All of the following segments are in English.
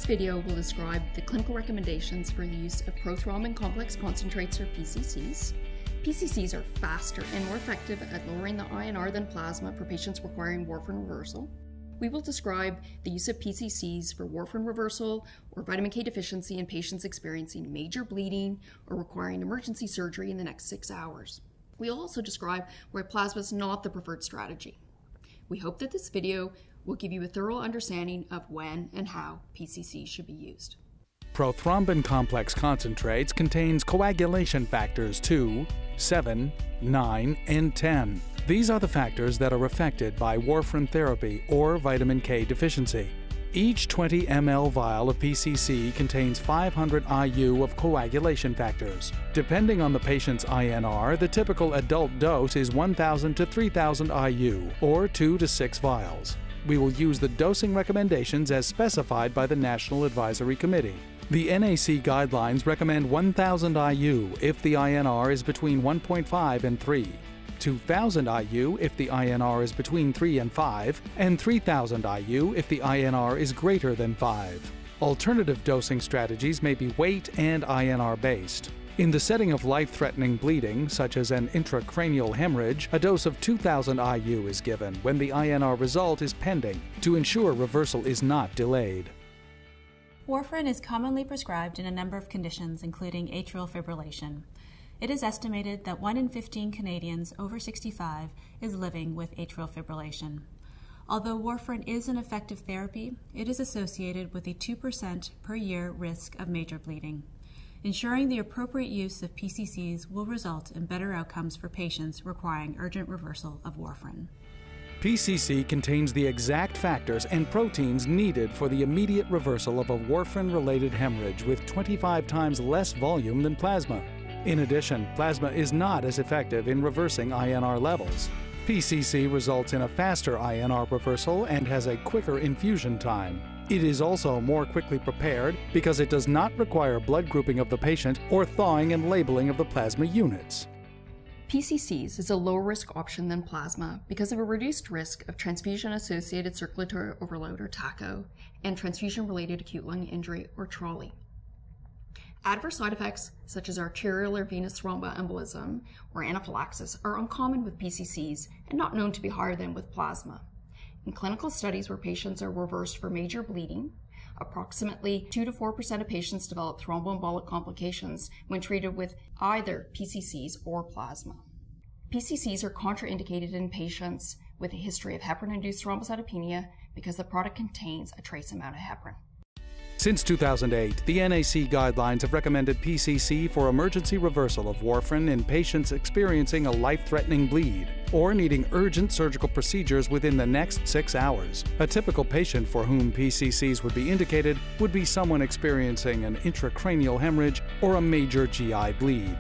This video will describe the clinical recommendations for the use of Prothrombin Complex Concentrates, or PCCs. PCCs are faster and more effective at lowering the INR than plasma for patients requiring warfarin reversal. We will describe the use of PCCs for warfarin reversal or vitamin K deficiency in patients experiencing major bleeding or requiring emergency surgery in the next 6 hours. We'll also describe why plasma is not the preferred strategy. We hope that this video will give you a thorough understanding of when and how PCCs should be used. Prothrombin Complex Concentrates contains coagulation factors 2, 7, 9, and 10. These are the factors that are affected by warfarin therapy or vitamin K deficiency. Each 20 ml vial of PCC contains 500 IU of coagulation factors. Depending on the patient's INR, the typical adult dose is 1,000 to 3,000 IU, or 2 to 6 vials. We will use the dosing recommendations as specified by the National Advisory Committee. The NAC guidelines recommend 1,000 IU if the INR is between 1.5 and 3. 2,000 IU if the INR is between 3 and 5, and 3,000 IU if the INR is greater than 5. Alternative dosing strategies may be weight and INR based. In the setting of life-threatening bleeding, such as an intracranial hemorrhage, a dose of 2,000 IU is given when the INR result is pending to ensure reversal is not delayed. Warfarin is commonly prescribed in a number of conditions, including atrial fibrillation. It is estimated that 1 in 15 Canadians over 65 is living with atrial fibrillation. Although warfarin is an effective therapy, it is associated with a 2% per year risk of major bleeding. Ensuring the appropriate use of PCCs will result in better outcomes for patients requiring urgent reversal of warfarin. PCC contains the exact factors and proteins needed for the immediate reversal of a warfarin-related hemorrhage with 25 times less volume than plasma. In addition, plasma is not as effective in reversing INR levels. PCC results in a faster INR reversal and has a quicker infusion time. It is also more quickly prepared because it does not require blood grouping of the patient or thawing and labeling of the plasma units. PCCs is a lower-risk option than plasma because of a reduced risk of transfusion-associated circulatory overload, or TACO, and transfusion-related acute lung injury, or TRALI. Adverse side effects such as arterial or venous thromboembolism or anaphylaxis are uncommon with PCCs and not known to be higher than with plasma. In clinical studies where patients are reversed for major bleeding, approximately 2 to 4% of patients develop thromboembolic complications when treated with either PCCs or plasma. PCCs are contraindicated in patients with a history of heparin-induced thrombocytopenia because the product contains a trace amount of heparin. Since 2008, the NAC guidelines have recommended PCC for emergency reversal of warfarin in patients experiencing a life-threatening bleed or needing urgent surgical procedures within the next 6 hours. A typical patient for whom PCCs would be indicated would be someone experiencing an intracranial hemorrhage or a major GI bleed.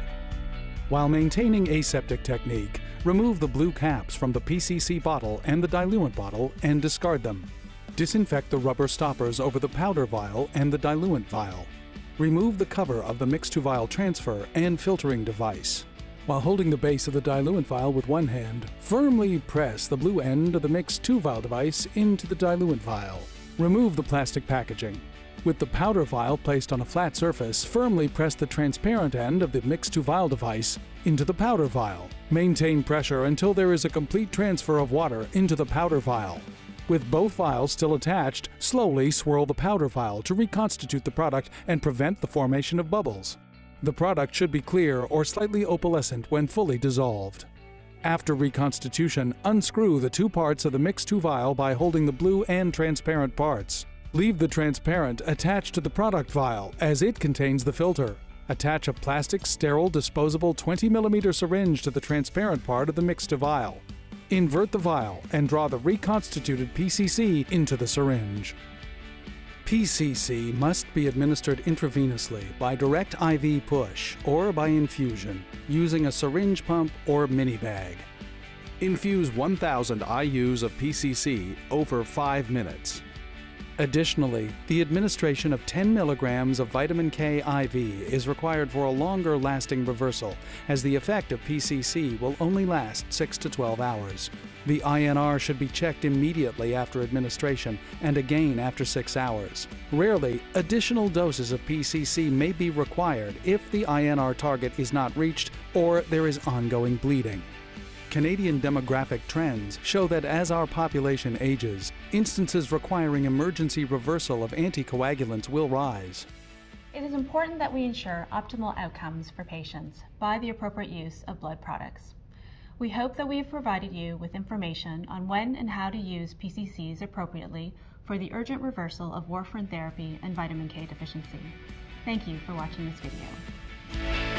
While maintaining aseptic technique, remove the blue caps from the PCC bottle and the diluent bottle and discard them. Disinfect the rubber stoppers over the powder vial and the diluent vial. Remove the cover of the mix-to-vial transfer and filtering device. While holding the base of the diluent vial with one hand, firmly press the blue end of the mix-to-vial device into the diluent vial. Remove the plastic packaging. With the powder vial placed on a flat surface, firmly press the transparent end of the mix-to-vial device into the powder vial. Maintain pressure until there is a complete transfer of water into the powder vial. With both vials still attached, slowly swirl the powder vial to reconstitute the product and prevent the formation of bubbles. The product should be clear or slightly opalescent when fully dissolved. After reconstitution, unscrew the 2 parts of the mix-to vial by holding the blue and transparent parts. Leave the transparent attached to the product vial as it contains the filter. Attach a plastic, sterile, disposable 20 mm syringe to the transparent part of the mix-to vial. Invert the vial and draw the reconstituted PCC into the syringe. PCC must be administered intravenously by direct IV push or by infusion using a syringe pump or mini bag. Infuse 1,000 IUs of PCC over 5 minutes. Additionally, the administration of 10 milligrams of vitamin K IV is required for a longer lasting reversal, as the effect of PCC will only last 6 to 12 hours. The INR should be checked immediately after administration and again after 6 hours. Rarely, additional doses of PCC may be required if the INR target is not reached or there is ongoing bleeding. Canadian demographic trends show that as our population ages, instances requiring emergency reversal of anticoagulants will rise. It is important that we ensure optimal outcomes for patients by the appropriate use of blood products. We hope that we have provided you with information on when and how to use PCCs appropriately for the urgent reversal of warfarin therapy and vitamin K deficiency. Thank you for watching this video.